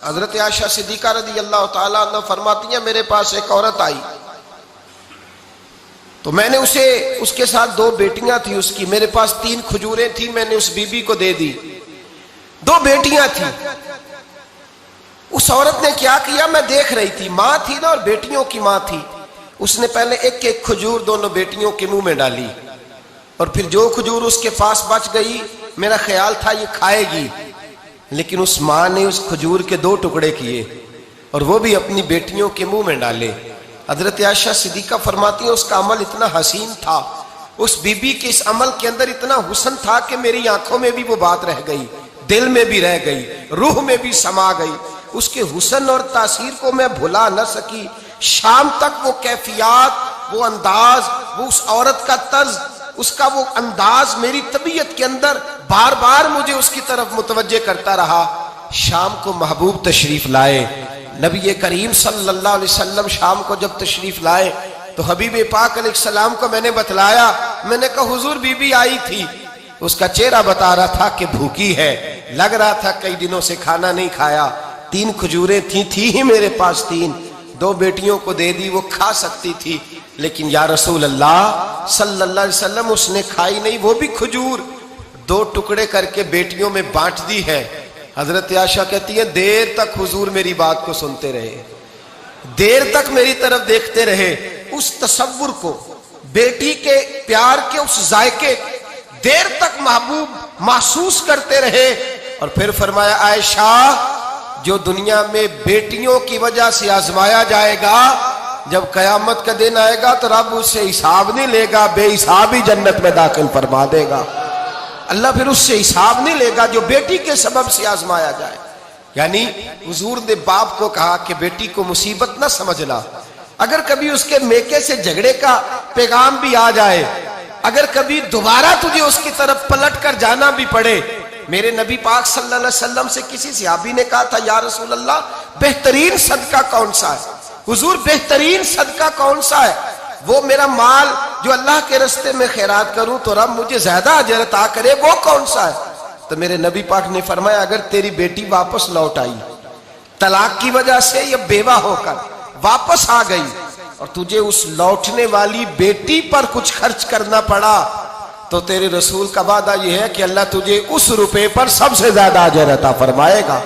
हजरत Ayesha Siddiqa रज़ी अल्लाह तआला अन्हा फरमाती हैं, मेरे पास एक औरत आई तो मैंने उसे, उसके साथ दो बेटियां थी उसकी, मेरे पास 3 खजूरें थी, मैंने उस बीबी को दे दी। 2 बेटियां थी। उस औरत ने क्या किया, मैं देख रही थी, माँ थी ना और बेटियों की माँ थी। उसने पहले एक एक खजूर दोनों बेटियों के मुंह में डाली और फिर जो खजूर उसके पास बच गई, मेरा ख्याल था ये खाएगी, लेकिन उस माँ ने उस खजूर के 2 टुकड़े किए और वो भी अपनी बेटियों के मुंह में डाले। हजरत आयशा सिद्दीका फरमाती है, उसका अमल इतना हसीन था, उस बीबी के इस अमल के अंदर इतना हुस्न था कि मेरी आंखों में भी वो बात रह गई, दिल में भी रह गई, रूह में भी समा गई। उसके हुस्न और तासीर को मैं भुला न सकी। शाम तक वो कैफियत, वो अंदाज, वो उस औरत का तर्ज, उसका वो अंदाज मेरी तबीयत के अंदर बार बार मुझे उसकी तरफ मुतवज्जे करता रहा। शाम को महबूब तशरीफ लाए, नबी करीम सल्लल्लाहु अलैहि वसल्लम शाम को जब तशरीफ लाए तो हबीब पाक अलैहिस्सलाम को मैंने बतलाया। मैंने कहा हुजूर बीबी आई थी, उसका चेहरा बता रहा था कि भूखी है, लग रहा था कई दिनों से खाना नहीं खाया। 3 खजूरें थी ही मेरे पास 3, 2 बेटियों को दे दी, वो खा सकती थी, लेकिन या रसूल अल्लाह सल्लल्लाहु अलैहि वसल्लम उसने खाई नहीं, वो भी खजूर 2 टुकड़े करके बेटियों में बांट दी है। हजरत आयशा कहती है, देर तक हुजूर मेरी बात को सुनते रहे, देर तक मेरी तरफ देखते रहे, उस तसव्वुर को, बेटी के प्यार के उस जायके देर तक महबूब महसूस करते रहे। और फिर फरमाया, आयशा जो दुनिया में बेटियों की वजह से आजमाया जाएगा, जब कयामत का दिन आएगा तो रब उससे हिसाब नहीं लेगा, बेहिसाब ही जन्नत में दाखिल फरमा देगा। अल्लाह फिर उससे हिसाब नहीं लेगा जो बेटी के सबब से आजमाया जाए। यानी हुजूर ने बाप को कहा कि बेटी को मुसीबत ना समझना, अगर कभी उसके मेके से झगड़े का पैगाम भी आ जाए, अगर कभी दोबारा तुझे उसकी तरफ पलट कर जाना भी पड़े। मेरे नबी पाक सल्लल्लाहु अलैहि वसल्लम से किसी सहाबी ने कहा था, या रसूल अल्लाह बेहतरीन सदका कौन सा है? हुजूर बेहतरीन सदका कौन सा है? वो मेरा माल जो अल्लाह के रास्ते में खैरात करूं तो रब मुझे ज्यादा अजर अता करे, वो कौन सा है? तो मेरे नबी पाक ने फरमाया, अगर तेरी बेटी वापस लौट आई, तलाक की वजह से या बेवा होकर वापस आ गई और तुझे उस लौटने वाली बेटी पर कुछ खर्च करना पड़ा, तो तेरे रसूल का वादा यह है कि अल्लाह तुझे उस रुपए पर सबसे ज्यादा अजर अता फरमाएगा।